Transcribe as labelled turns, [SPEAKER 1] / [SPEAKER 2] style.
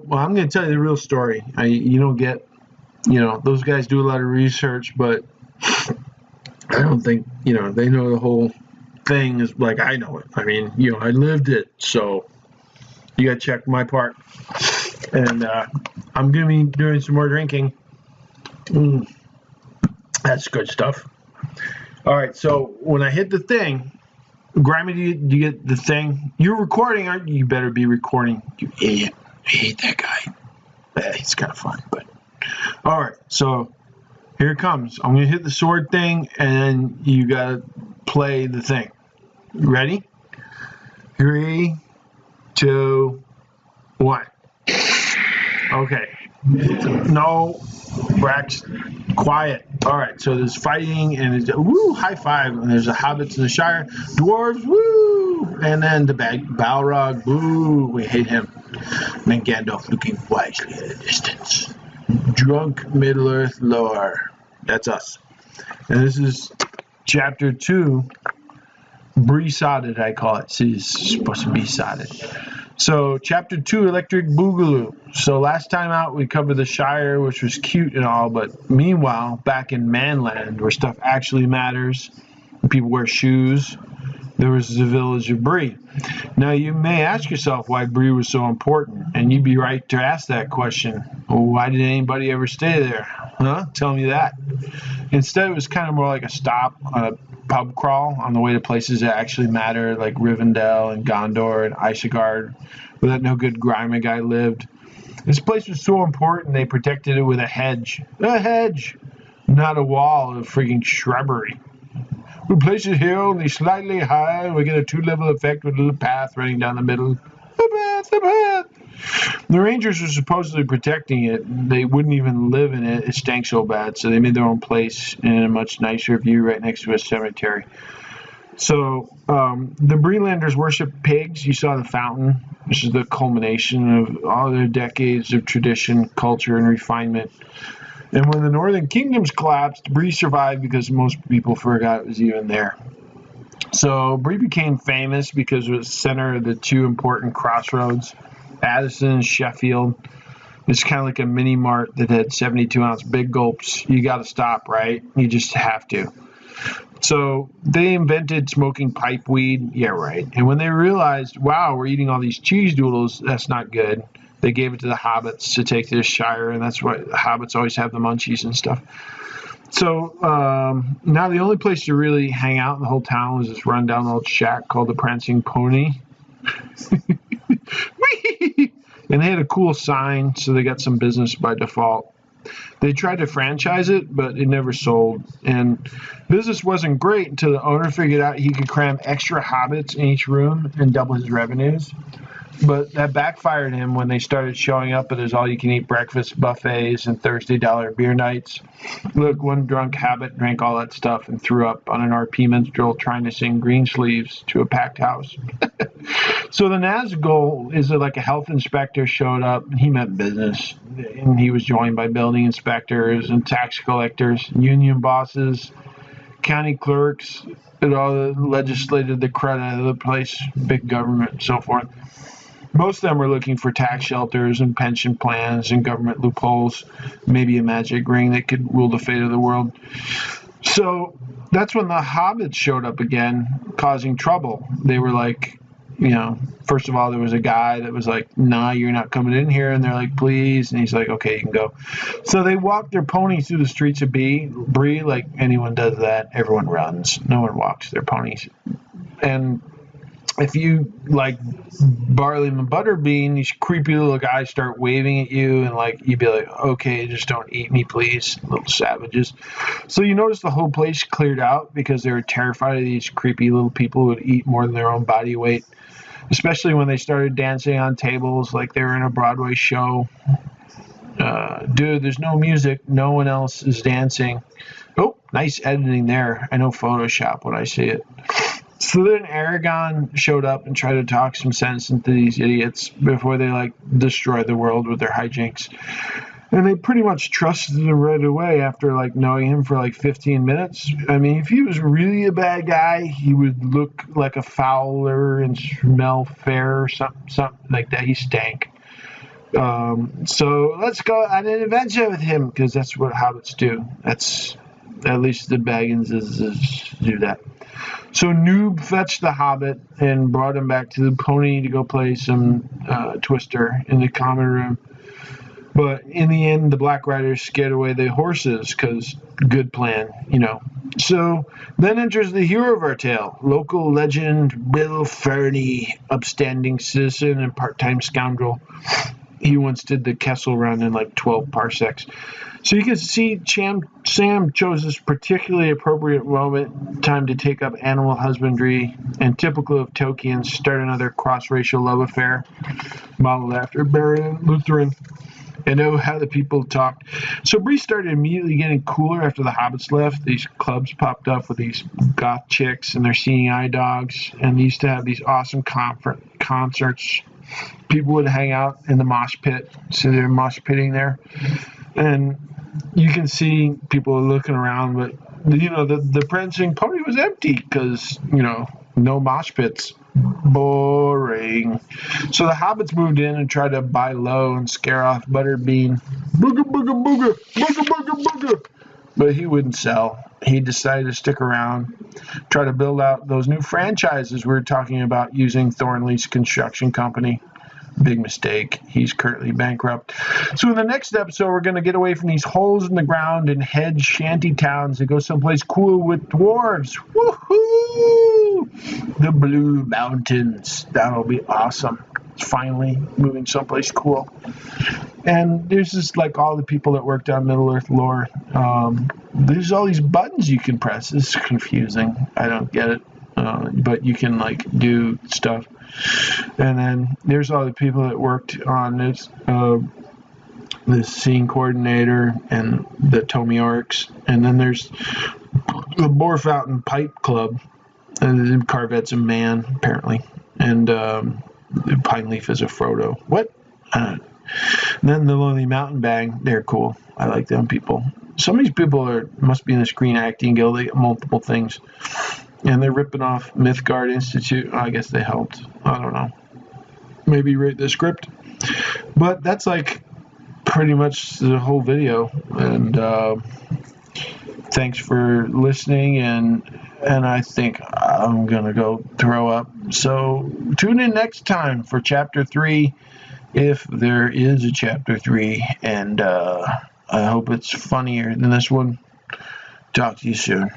[SPEAKER 1] well, I'm going to tell you the real story. You don't get, those guys do a lot of research, but I don't think, they know the whole thing is like I know it. I mean, I lived it, so you got to check my part. And I'm going to be doing some more drinking. That's good stuff. All right, so when I hit the thing, Grimy, do you get the thing? You're recording, aren't you? You better be recording. You idiot. I hate that guy. Yeah, he's kind of fun, but... All right, so here it comes. I'm going to hit the sword thing, and then you got to play the thing. You ready? 3, 2, 1. Okay. No, Brax, quiet. All right, so there's fighting, and it's high five, and there's the hobbits in the Shire, dwarves, woo, and then the Balrog, boo, we hate him. And then Gandalf looking wisely at a distance. Drunk Middle-earth lore. That's us. And this is chapter 2, Bree-sodded, I call it. See, it's supposed to be sodded. So, chapter 2, Electric Boogaloo. So, last time out, we covered the Shire, which was cute and all, but meanwhile, back in Manland, where stuff actually matters, people wear shoes, there was the village of Bree. Now, you may ask yourself why Bree was so important, and you'd be right to ask that question. Well, why did anybody ever stay there? Huh? Tell me that. Instead, it was kind of more like a stop on a pub crawl on the way to places that actually matter, like Rivendell and Gondor and Isengard, where that no good grimy guy lived. This place was so important, they protected it with a hedge. A hedge! Not a wall of freaking shrubbery. We place it here only slightly high, and we get a 2-level effect with a little path running down the middle. The path! The Rangers were supposedly protecting it. They wouldn't even live in it. It stank so bad, so they made their own place in a much nicer view right next to a cemetery. So, the Breelanders worship pigs. You saw the fountain, which is the culmination of all their decades of tradition, culture, and refinement. And when the Northern Kingdoms collapsed, Bree survived because most people forgot it was even there. So Bree became famous because it was the center of the 2 important crossroads, Addison and Sheffield. It's kind of like a mini mart that had 72-ounce big gulps. You got to stop, right? You just have to. So they invented smoking pipe weed. Yeah, right. And when they realized, wow, we're eating all these cheese doodles, that's not good. They gave it to the hobbits to take to the Shire, and that's why the hobbits always have the munchies and stuff. So now the only place to really hang out in the whole town was this rundown old shack called the Prancing Pony. And they had a cool sign, so they got some business by default. They tried to franchise it, but it never sold. And business wasn't great until the owner figured out he could cram extra hobbits in each room and double his revenues. But that backfired him when they started showing up at his all-you-can-eat breakfast buffets and Thursday dollar beer nights. Look, one drunk habit drank all that stuff and threw up on an RP minstrel trying to sing Greensleeves to a packed house. So the Nazgul is like a health inspector showed up, and he meant business. And he was joined by building inspectors and tax collectors, union bosses, county clerks, and all the legislated the crud out of the place, big government, and so forth. Most of them were looking for tax shelters and pension plans and government loopholes, maybe a magic ring that could rule the fate of the world. So that's when the hobbits showed up again, causing trouble. They were like, first of all, there was a guy that was like, nah, you're not coming in here. And they're like, please. And he's like, okay, you can go. So they walked their ponies through the streets of Bree, like anyone does that. Everyone runs. No one walks their ponies. And if you like Barley and Butterbean, these creepy little guys start waving at you, and like you'd be like, okay, just don't eat me, please, little savages. So you notice the whole place cleared out because they were terrified of these creepy little people who would eat more than their own body weight, especially when they started dancing on tables like they were in a Broadway show. Dude, there's no music. No one else is dancing. Oh, nice editing there. I know Photoshop when I see it. So then Aragon showed up and tried to talk some sense into these idiots before they destroy the world with their hijinks. And they pretty much trusted him right away after knowing him for 15 minutes. I mean, if he was really a bad guy, he would look like a fowler and smell fair or something like that. He stank. So let's go on an adventure with him, because that's what hobbits do. That's at least the Bagginses do that. So Noob fetched the hobbit and brought him back to the pony to go play some Twister in the common room. But in the end, the Black Riders scared away the horses, because good plan, So then enters the hero of our tale, local legend Bill Fernie, upstanding citizen and part-time scoundrel. He once did the Kessel Run in like 12 parsecs. So you can see Sam chose this particularly appropriate time to take up animal husbandry, and typical of Tolkien, start another cross-racial love affair modeled after Beren Luthien. And know how the people talked. So Bree started immediately getting cooler after the hobbits left. These clubs popped up with these goth chicks and their seeing eye dogs, and they used to have these awesome concerts. People would hang out in the mosh pit, so they're mosh pitting there, and you can see people looking around, but the prancing pony was empty because no mosh pits. Boring. So the hobbits moved in and tried to buy low and scare off Butterbean. Booga, booga, booga, booga, booga, booga. But he wouldn't sell. He decided to stick around, try to build out those new franchises we were talking about using Thornley's construction company. Big mistake. He's currently bankrupt. So in the next episode, we're going to get away from these holes in the ground and head shanty towns and go someplace cool with dwarves. Woohoo! The Blue Mountains. That'll be awesome. Finally moving someplace cool. And there's just like all the people that worked on Middle-earth lore. There's all these buttons you can press. It's confusing. I don't get it. But you can do stuff. And then there's all the people that worked on this, the scene coordinator and the Tomiorks. And then there's the Boar Fountain Pipe Club. And Carvette's a man, apparently. And Pine Leaf is a Frodo. What? Then the Lonely Mountain Bang. They're cool. I like them people. Some of these people must be in the Screen Acting Guild. They get multiple things. And they're ripping off Mythgard Institute. I guess they helped. I don't know. Maybe write the script. But that's pretty much the whole video. And thanks for listening. And I think I'm going to go throw up. So tune in next time for Chapter 3, if there is a Chapter 3. And I hope it's funnier than this one. Talk to you soon.